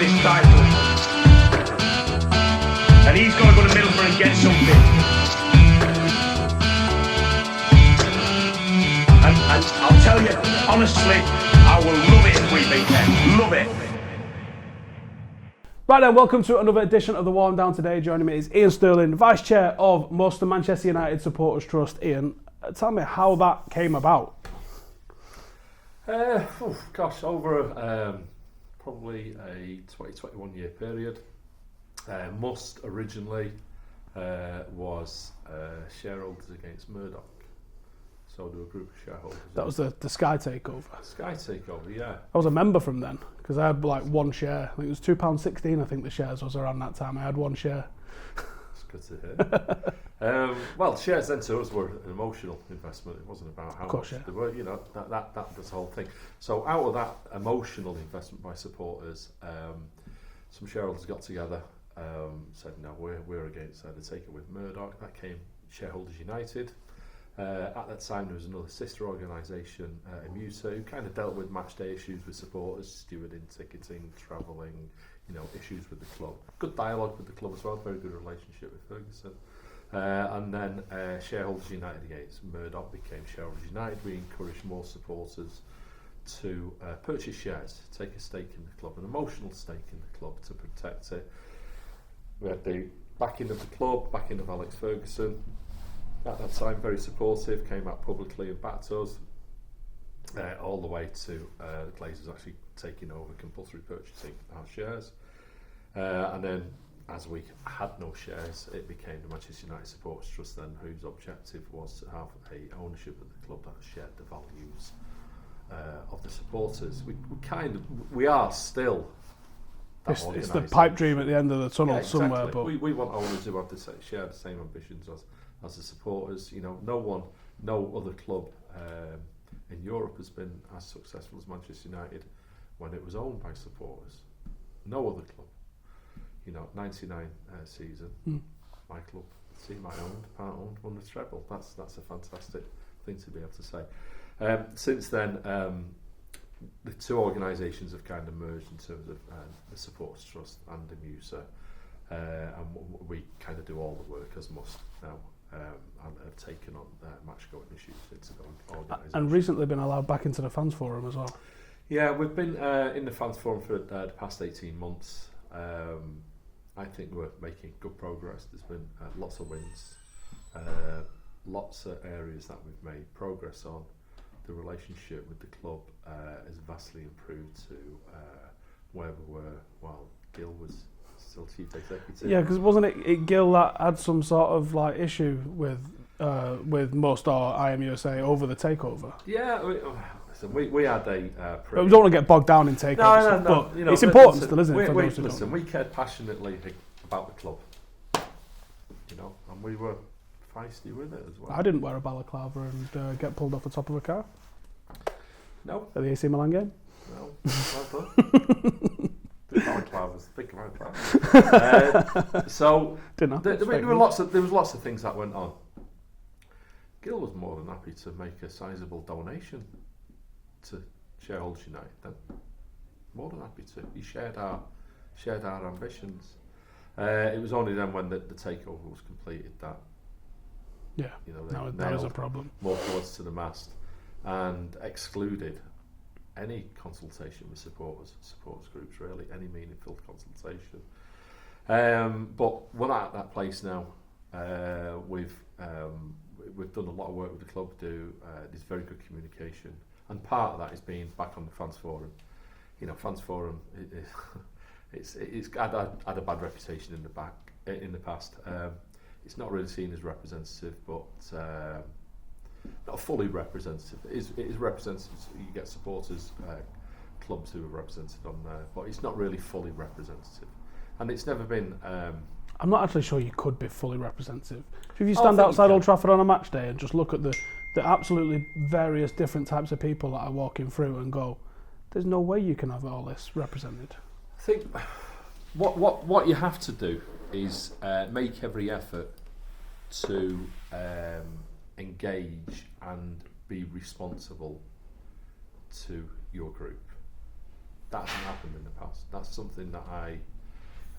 this title. And he's got to go to Middlesbrough and get something. And I'll tell you, honestly, I will love it if we beat them. Love it. Right then, welcome to another edition of the Warm Down. Today, joining me is Ian Sterling, Vice Chair of Most Manchester United Supporters Trust. Ian, tell me how that came about. Over probably a 20-21 year period. Must originally was shareholders against Murdoch. So there were a group of shareholders. That was the Sky takeover. Sky takeover, yeah. I was a member from then because I had like one share. I think it was £2.16. I think the shares was around that time. I had one share. That's good to hear. Well, shares then to us were an emotional investment. It wasn't about how much they were. You know, that was the whole thing. So out of that emotional investment by supporters, some shareholders got together, said no, we're against the takeover with Murdoch. That came Shareholders United. At that time there was another sister organisation, Emusa, who kind of dealt with match day issues with supporters, stewarding, ticketing, travelling, you know, issues with the club. Good dialogue with the club as well, very good relationship with Ferguson. And then Shareholders United against Murdoch became Shareholders United. We encouraged more supporters to purchase shares, take a stake in the club, an emotional stake in the club to protect it. We had the backing of the club, backing of Alex Ferguson. At that time, very supportive, came out publicly and backed us, all the way to the Glazers actually taking over compulsory purchasing our shares. And then, as we had no shares, it became the Manchester United Supporters Trust then, whose objective was to have a ownership of the club that shared the values of the supporters. We are still that It's the pipe dream at the end of the tunnel, yeah, exactly. somewhere. But we want owners who have share the same ambitions as the supporters. You know, no other club in Europe has been as successful as Manchester United when it was owned by supporters. No other club. You know, 99 season, my club, team I owned, part owned, won the treble. That's a fantastic thing to be able to say. Since then, the two organisations have kind of merged in terms of the Supporters Trust and the Emusa, and we kind of do all the work as must now. And have taken on match-going issues into the organisation. And recently been allowed back into the fans forum as well. Yeah, we've been in the fans forum for the past 18 months. I think we're making good progress. There's been lots of wins, lots of areas that we've made progress on. The relationship with the club has vastly improved to where we were while Gil was still chief executive. Yeah, because wasn't it Gil that had some sort of like issue with Most or IMUSA over the takeover? Yeah, we had a. But we don't want to get bogged down in takeovers. No, but you know, it's important still, isn't it? We cared passionately about the club. You know, and we were feisty with it as well. I didn't wear a balaclava and get pulled off the top of a car. No. At the AC Milan game. No. Well done. Think about that. So there was lots of things that went on. Gil was more than happy to make a sizable donation to Shareholders United then. More than happy to. He shared our ambitions. It was only then when the takeover was completed that that was a problem. More towards to the mast and excluded any consultation with supporters groups, really, any meaningful consultation. But we're at that place now. We've done a lot of work with the club. There's very good communication, and part of that is being back on the fans forum. You know, fans forum it's had a bad reputation in the past. It's not really seen as representative, but not fully representative. It is representative. You get supporters, clubs who are represented on there, but it's not really fully representative. And it's never been. I'm not actually sure you could be fully representative. If you stand outside Old Trafford on a match day and just look at the absolutely various different types of people that are walking through and go, there's no way you can have all this represented. I think what you have to do is make every effort to engage and be responsible to your group. that hasn't happened in the past. That's something that I,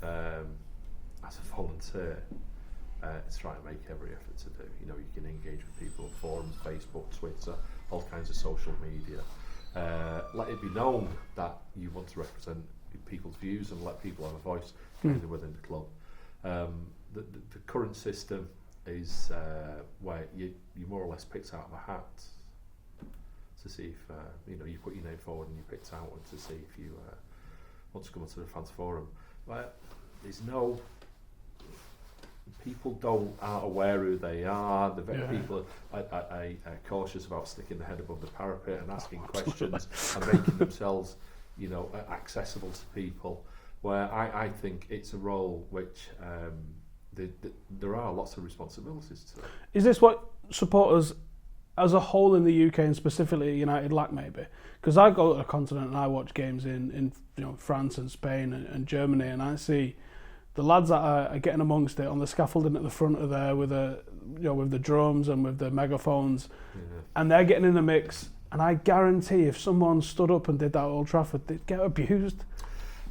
as a volunteer, try to make every effort to do. You know, you can engage with people on forums, Facebook, Twitter, all kinds of social media. Let it be known that you want to represent people's views and let people have a voice within the club. The current system is where you more or less picked out of a hat to see if you put your name forward and you picked out one to see if you want to come onto the fans forum. But there's no. People aren't aware who they are. People are cautious about sticking their head above the parapet and asking questions and making themselves, accessible to people. Where I think it's a role which there are lots of responsibilities to it. Is this what supporters as a whole in the UK and specifically United lack maybe? Because I go to the continent and I watch games in France and Spain and Germany, and I see the lads that are getting amongst it on the scaffolding at the front of there with the drums and with the megaphones, and they're getting in the mix. And I guarantee if someone stood up and did that at Old Trafford, they'd get abused.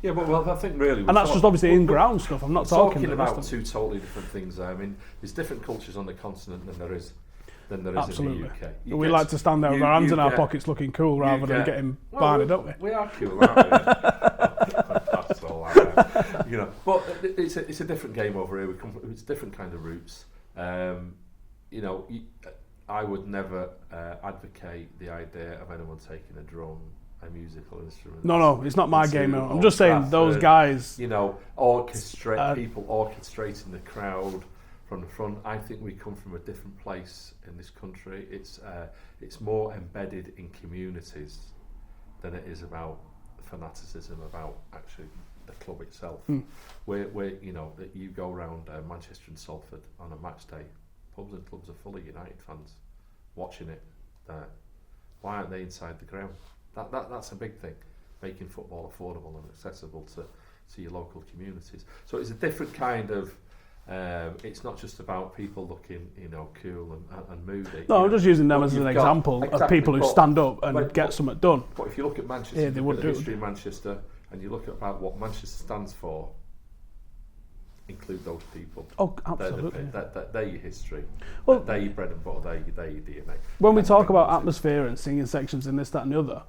Yeah, but I think really, and that's just obviously in-ground stuff. I'm not talking about two totally different things. I mean, there's different cultures on the continent than there is Absolutely. in the UK. We like to stand there with our hands in our pockets looking cool rather than getting barney, don't we? We are cool, aren't we? That's all right. But it's a different game over here. It's different kind of roots. I would never advocate the idea of anyone taking a drum, a musical instrument. No, it's not my game. I'm just saying those guys. People orchestrating the crowd from the front. I think we come from a different place in this country. It's more embedded in communities than it is about fanaticism about actually the club itself. Where that you go around Manchester and Salford on a match day, pubs and clubs are full of United fans watching it there. Why aren't they inside the ground? That's a big thing, making football affordable and accessible to your local communities. So it's a different kind of. It's not just about people looking, cool and moody. No, I'm just using them as an example of people who stand up and get something done. But if you look at Manchester, they wouldn't the history of Manchester, and you look at about what Manchester stands for, include those people. Oh, absolutely. They're your history. Well, they're your bread and butter. They're your DNA. When we talk about atmosphere and singing sections and this, that, and the other,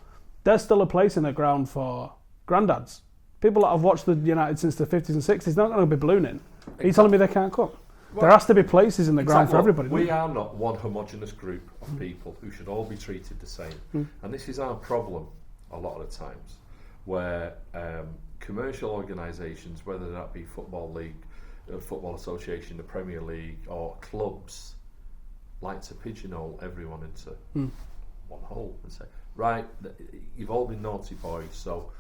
there's still a place in the ground for granddads. People that have watched the United since the 50s and 60s, they're not going to be ballooning. Are you telling me they can't come? Well, there has to be places in the ground for everybody. We are not one homogenous group of people who should all be treated the same. And this is our problem a lot of the times, where commercial organisations, whether that be Football League, Football Association, the Premier League, or clubs, like to pigeonhole everyone into one hole and say, right, you've all been naughty boys, so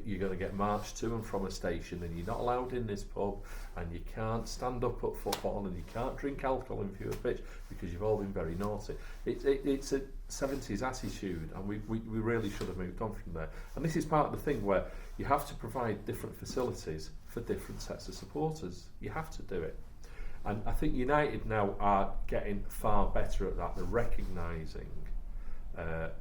you're going to get marched to and from a station, and you're not allowed in this pub, and you can't stand up at football, and you can't drink alcohol in fewer pitch because you've all been very naughty. It's a 70s attitude, and we really should have moved on from there. And this is part of the thing where you have to provide different facilities for different sets of supporters. You have to do it. And I think United now are getting far better at that. They're recognising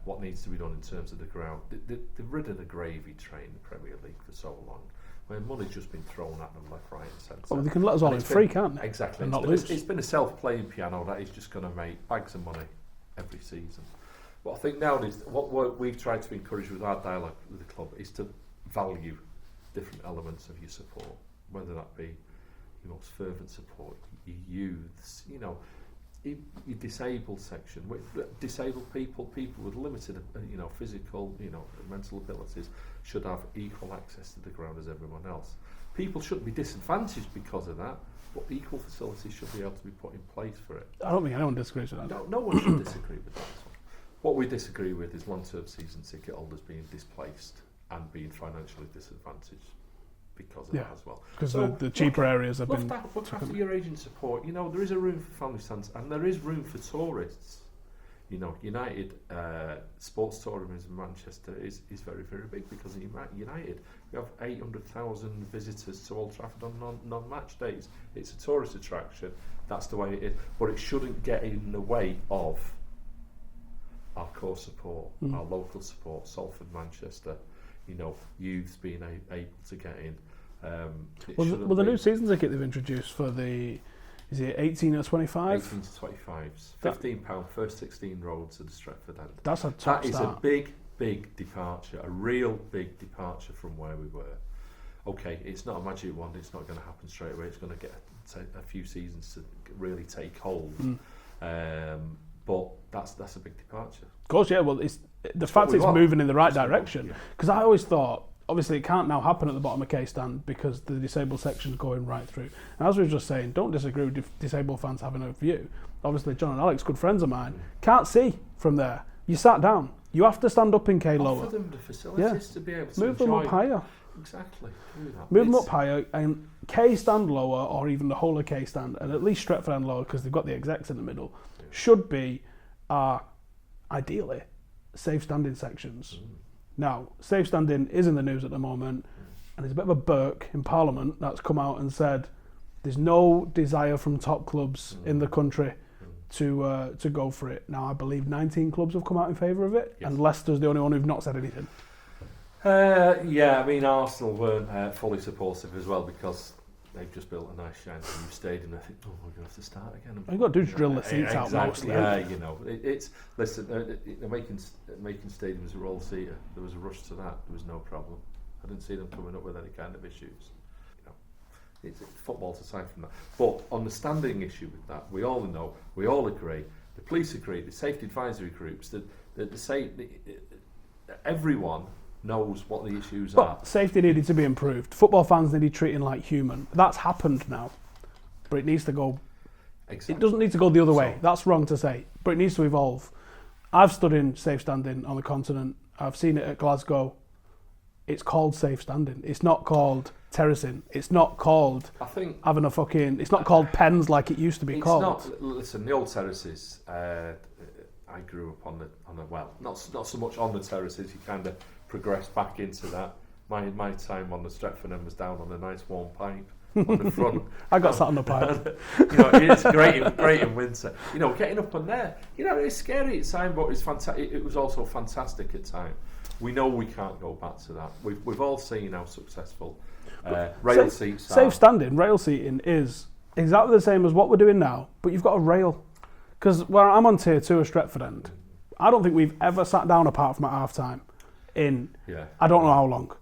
what needs to be done in terms of the ground. They've ridden a gravy train, the Premier League, for so long, where money's just been thrown at them left, right and centre. Well, they can let us all in free, can't they? Exactly. It's been a self-playing piano that is just going to make bags of money every season. But I think nowadays, what we've tried to encourage with our dialogue with the club is to value different elements of your support, whether that be your most fervent support, your youths, your disabled section, disabled people with limited, physical, mental abilities should have equal access to the ground as everyone else. People shouldn't be disadvantaged because of that, but equal facilities should be able to be put in place for it. I don't think anyone disagrees with that. No one should disagree with that. What we disagree with is long-term season ticket holders being displaced and being financially disadvantaged because of that as well. Because the cheaper areas have been... Look after your agent support. There is a room for family stands and there is room for tourists. United sports tourism in Manchester is very, very big because of United. We have 800,000 visitors to Old Trafford on non-match days. It's a tourist attraction. That's the way it is. But it shouldn't get in the way of our core support, our local support, Salford, Manchester. youths being able to get in. Well, the new season ticket they've introduced for is it 18 or 25? 18 to 25s. £15 first 16 roads to the Stretford end. That's a top That is start. a big departure, a real big departure from where we were. Okay, it's not a magic wand, it's not going to happen straight away, it's going to get a few seasons to really take hold. But that's a big departure. Of course, yeah, well, it's moving in the right direction. Because I always thought, obviously it can't now happen at the bottom of K-Stand because the disabled section's going right through. And as we were just saying, don't disagree with disabled fans having a view. Obviously, John and Alex, good friends of mine, can't see from there. You sat down. You have to stand up in K lower. Offer them the facilities to be able to move them up higher. Exactly. Do that. Move them up higher and K stand lower, or even the whole of K stand, and at least Stretford end lower because they've got the execs in the middle, should be ideally safe standing sections. Now, safe standing is in the news at the moment, and there's a bit of a burk in Parliament that's come out and said there's no desire from top clubs in the country to go for it. Now, I believe 19 clubs have come out in favour of it, and Leicester's the only one who've not said anything. I mean, Arsenal weren't fully supportive as well because they've just built a nice shiny new stadium. I think, we're going to have to start again. All you've got to do is drill the seats out mostly. Yeah, listen, they're making stadiums a all-seater. There was a rush to that. There was no problem. I didn't see them coming up with any kind of issues. It's football's aside from that. But on the standing issue with that, we all know, we all agree, the police agree, the safety advisory groups, that everyone knows what the issues are. Safety needed to be improved. Football fans needed treating like human. That's happened now, but it needs to go. Exactly. It doesn't need to go the other way. That's wrong to say, but it needs to evolve. I've stood in safe standing on the continent. I've seen it at Glasgow. It's called safe standing. It's not called terracing. It's not called having a fucking. It's not called pens like it used to be called. Not. Listen, the old terraces. I grew up on the not so much on the terraces. You kind of progressed back into that. My time on the Stretford end was down on a nice warm pipe on the front. I got sat on the pipe. It's great in winter. Getting up on there. It's scary at time, but it's fantastic. It was also fantastic at time. We know we can't go back to that. We've all seen how successful rail seats are. Safe standing, rail seating is exactly the same as what we're doing now, but you've got a rail. Because where I'm on tier 2 of Stretford end, I don't think we've ever sat down apart from at half time in I don't know how long.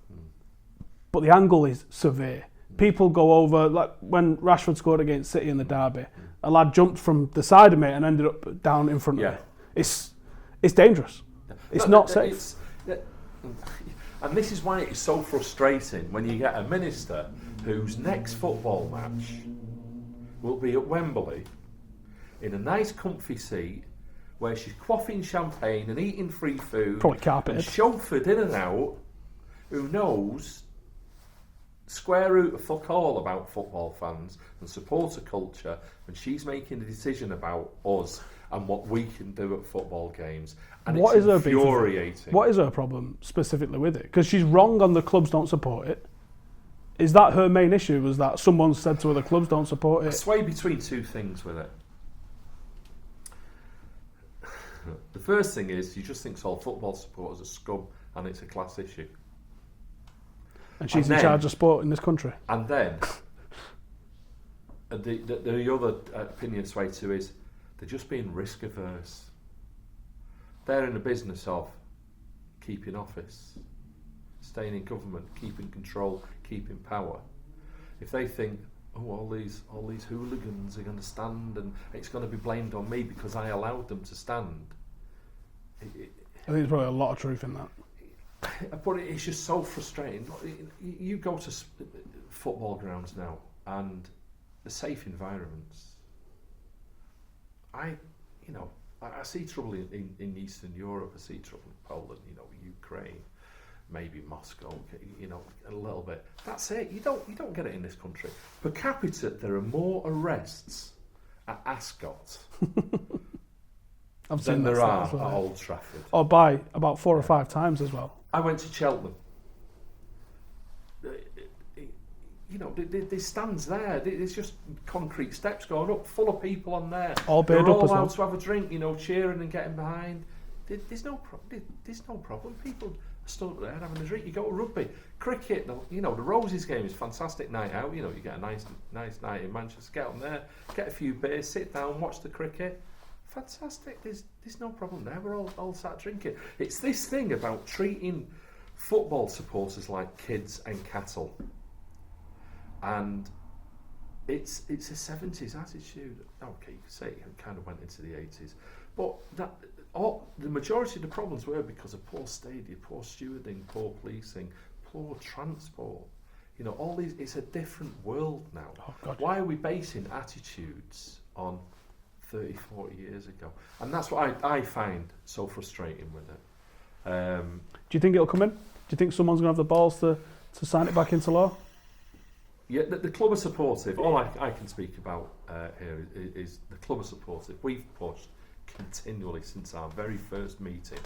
But the angle is severe. People go over, like when Rashford scored against City in the derby, a lad jumped from the side of me and ended up down in front of me. It's dangerous. It's not safe. And this is why it's so frustrating when you get a minister whose next football match will be at Wembley in a nice comfy seat where she's quaffing champagne and eating free food, probably carpeted, and chauffeured in and out, who knows square root of fuck all about football fans and supporter culture, and she's making a decision about us and what we can do at football games. And what it's is infuriating. What is her problem specifically with it? Because she's wrong on the clubs don't support it. Is that her main issue? Was that someone said to her the clubs don't support it? I sway between two things with it. The first thing is she just thinks all football supporters are scum and it's a class issue. And she's in charge of sport in this country. And then the other opinion sway to is they're just being risk averse. They're in the business of keeping office, staying in government, keeping control, keeping power. If they think, all these hooligans are going to stand and it's going to be blamed on me because I allowed them to stand. I think there's probably a lot of truth in that. But it's just so frustrating. You go to football grounds now and the safe environments. I see trouble in Eastern Europe. I see trouble in Poland. Ukraine, maybe Moscow. A little bit. That's it. You don't get it in this country. Per capita, there are more arrests at Ascot than there are at Old Trafford. Or by about 4 or 5 times as well. I went to Cheltenham. There's stands there. There's just concrete steps going up, full of people on there. All They're up all as well. out to have a drink, cheering and getting behind. There's no problem. People are stood up there having a drink. You go to rugby, cricket. The Roses game is fantastic night out. You get a nice night in Manchester. Get on there, get a few beers, sit down, watch the cricket. Fantastic. There's no problem there. We're all sat drinking. It's this thing about treating football supporters like kids and cattle, and it's a 70s attitude. Okay, you could say it kind of went into the 80s, but the majority of the problems were because of poor stadia, poor stewarding, poor policing, poor transport. All these. It's a different world now. Oh, God. Why are we basing attitudes on 30, 40 years ago? And that's what I find so frustrating with it. Do you think it'll come in? Do you think someone's going to have the balls to sign it back into law? Yeah, the club are supportive. All I can speak about here is the club are supportive. We've pushed continually since our very first meeting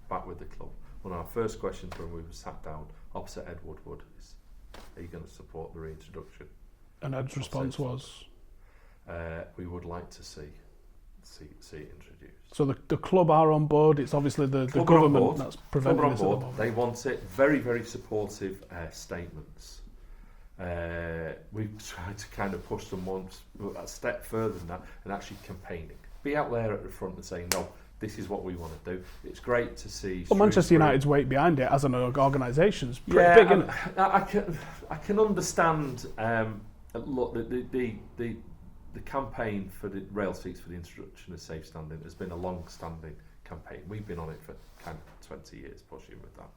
back with the club. One of our first questions when we were sat down opposite Ed Woodward is, are you going to support the reintroduction? And Ed's response was? We would like to see it introduced. So the club are on board. It's obviously the government that's preventing this at the moment. They want it. Very, very supportive statements. We've tried to kind of push them a step further than that and actually campaigning. Be out there at the front and say, no, this is what we want to do. It's great to see. Well, Manchester United's weight behind it as an organisation is pretty big, isn't it? I can understand. Look, the campaign for the rail seats for the introduction of safe standing has been a long-standing campaign. We've been on it for kind of 20 years pushing with that.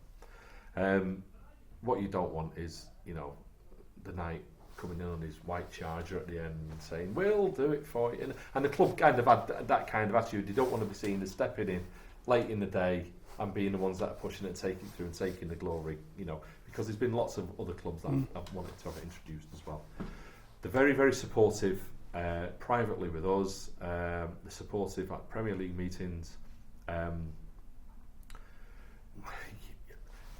What you don't want is, the Knight coming in on his white Charger at the end and saying, we'll do it for you. And the club kind of had that kind of attitude. They don't want to be seen as stepping in late in the day and being the ones that are pushing it, taking through and taking the glory, because there's been lots of other clubs that have wanted to have it introduced as well. They're very, very supportive privately with us. They're supportive at Premier League meetings.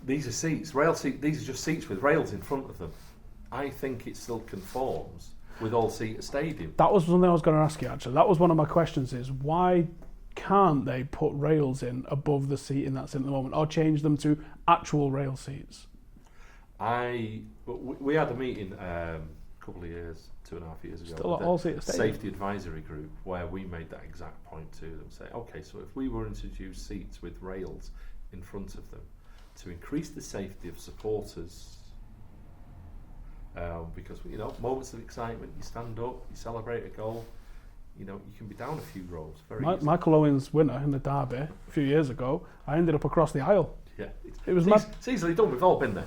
These are seats, these are just seats with rails in front of them. I think it still conforms with all-seater stadium. That was something I was going to ask you, actually. That was one of my questions, is why can't they put rails in above the seating that's in at the moment, or change them to actual rail seats? We had a meeting a couple of years, 2.5 years ago, still with all-seater stadium. Safety Advisory Group, where we made that exact point to them, say, okay, so if we were to introduce seats with rails in front of them to increase the safety of supporters, because moments of excitement, you stand up, you celebrate a goal, you can be down a few rows. Michael Owen's winner in the derby a few years ago, I ended up across the aisle. Yeah, it was it's easily done. We've all been there.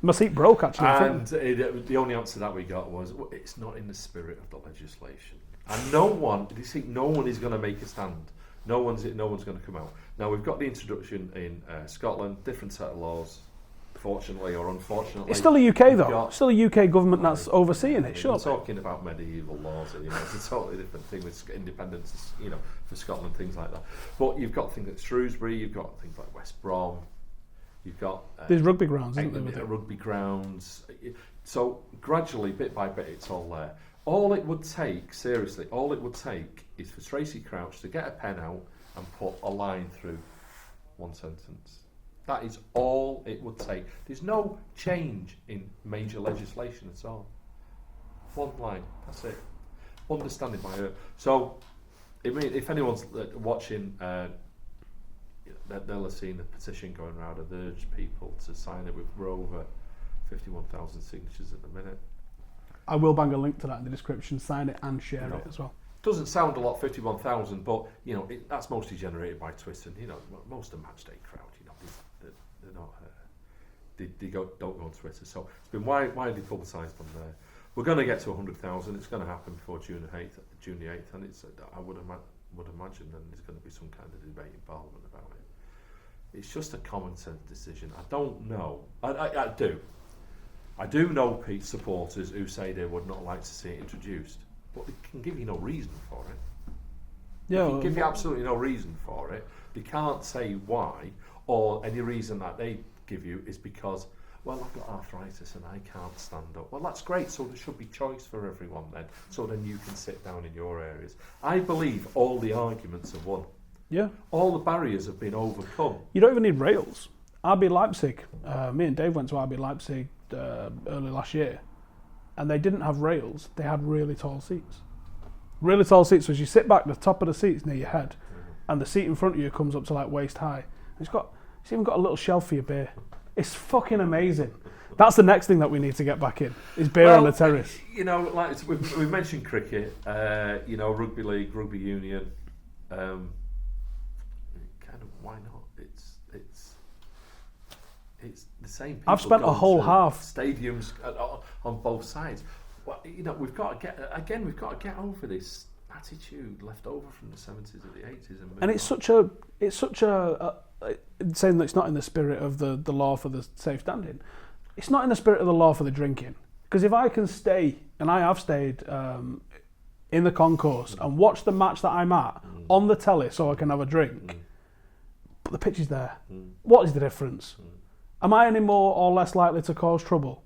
My seat broke actually. And the only answer that we got was, it's not in the spirit of the legislation, and no one is going to make a stand. No one's going to come out. Now we've got the introduction in Scotland, different set of laws. Fortunately or unfortunately, it's still a UK though. Still a UK government that's overseeing it. Sure. We're talking about medieval laws. It's a totally different thing with independence. For Scotland, things like that. But you've got things like Shrewsbury. You've got things like West Brom. You've got there's rugby grounds, isn't there? Rugby grounds. So gradually, bit by bit, it's all there. All it would take is for Tracy Crouch to get a pen out and put a line through one sentence. That is all it would take. There's no change in major legislation at all. One line, that's it. Understanding by her. So, if anyone's watching, they'll have seen a petition going around and urge people to sign it. We're over 51,000 signatures at the minute. I will bang a link to that in the description. Sign it and share it as well. Doesn't sound a lot, 51,000, but that's mostly generated by Twitter. And most of the matchday crowd, they're not. They don't go on Twitter, so it's been widely publicised on there. We're going to get to 100,000. It's going to happen before June the 8th, and I would imagine then there's going to be some kind of debate in Parliament about it. It's just a common sense decision. I don't know. I do know supporters who say they would not like to see it introduced, but they can give you no reason for it. Yeah, they can give you absolutely no reason for it. They can't say why, or any reason that they give you is because, well, I've got arthritis and I can't stand up. Well, that's great, so there should be choice for everyone then, so then you can sit down in your areas. I believe all the arguments have won. Yeah. All the barriers have been overcome. You don't even need rails. RB Leipzig, me and Dave went to RB Leipzig early last year, and they didn't have rails, they had really tall seats. Really tall seats, so as you sit back, the top of the seat's near your head, and the seat in front of you comes up to like waist high. It's even got a little shelf for your beer. It's fucking amazing. That's the next thing that we need to get back in, is beer on the terrace. You know, like we mentioned cricket, you know, rugby league, rugby union. Kind of, why not? It's the same people. I've spent a whole half stadiums on both sides. Well, you know, we've got to get over this attitude left over from the 70s or the 80s, and it's such a saying that it's not in the spirit of the law for the safe standing. It's not in the spirit of the law for the drinking. Because if I can stay, and I have stayed in the concourse and watch the match that I'm at on the telly so I can have a drink, but the pitch is there. What is the difference? Am I any more or less likely to cause trouble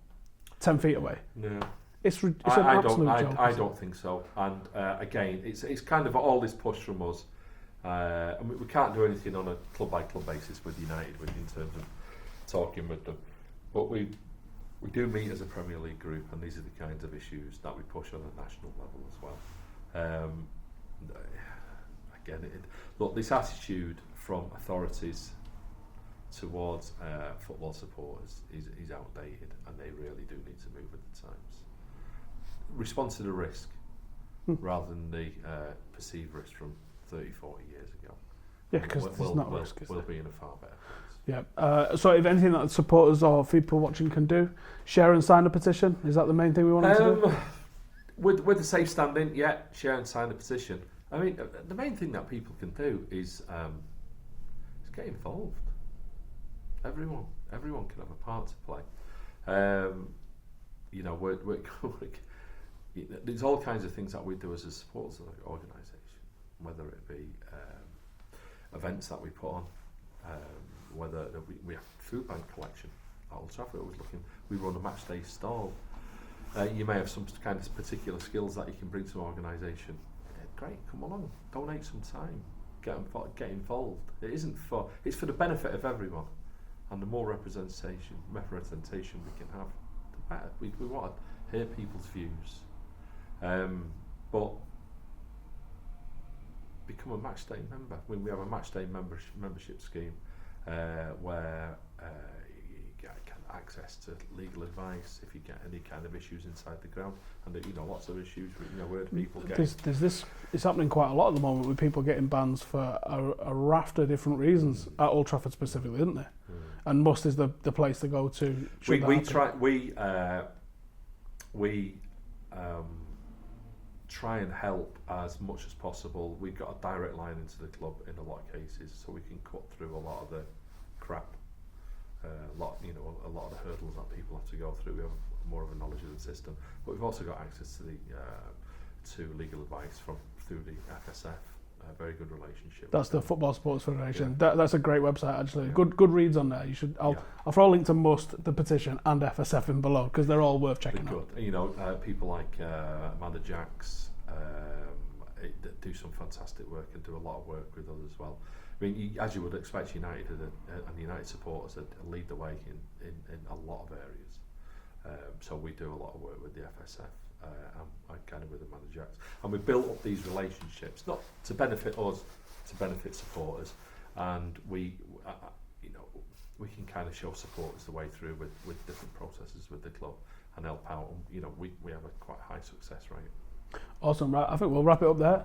10 feet away? No. It's an absolute joke. I don't think so. And again, it's kind of all this push from us. I mean, we can't do anything on a club-by-club basis with United in terms of talking with them. But we do meet as a Premier League group, and these are the kinds of issues that we push on a national level as well. Again, look, this attitude from authorities towards football supporters is outdated, and they really do need to move with the times. Respond to the risk rather than the perceived risk from 30, 40 years ago. Yeah, because there's not risk. We'll be in a far better place. Yeah. So if anything that supporters or people watching can do, share and sign a petition. Is that the main thing we want to do? With the safe standing, yeah, share and sign a petition. I mean, the main thing that people can do is get involved. Everyone can have a part to play. You know, there's all kinds of things that we do as a supporters organisation, whether it be events that we put on, whether we have food bank collection at Old Trafford. We run a match day stall. You may have some kind of particular skills that you can bring to an organisation. Great, come along, donate some time, get involved. It's for the benefit of everyone, and the more representation we can have, the better. We want to hear people's views, but become a match day member. We have a match day membership scheme where you get access to legal advice if you get any kind of issues inside the ground, and you know, lots of issues where people get. There's this. It's happening quite a lot at the moment with people getting bans for a raft of different reasons at Old Trafford specifically, isn't there? And Must is the place to go to. We try and help as much as possible. We've got a direct line into the club in a lot of cases, so we can cut through a lot of the crap, a lot of the hurdles that people have to go through. We have more of a knowledge of the system, but we've also got access to the to legal advice through the FSF. A very good relationship. That's the Football Supporters Federation. Yeah. That's a great website actually. Yeah. Good reads on there. You should. I'll throw a link to Must, the petition, and FSF in below because they're all worth checking out. You know, people like Amanda Jacks do some fantastic work and do a lot of work with us as well. I mean, as you would expect, United and United supporters lead the way in a lot of areas. So we do a lot of work with the FSF. And kind of with Amanda Jacks, and we built up these relationships not to benefit us, to benefit supporters, and we can kind of show supporters the way through with different processes with the club and help out. You know, we have a quite high success rate. Awesome, right? I think we'll wrap it up there.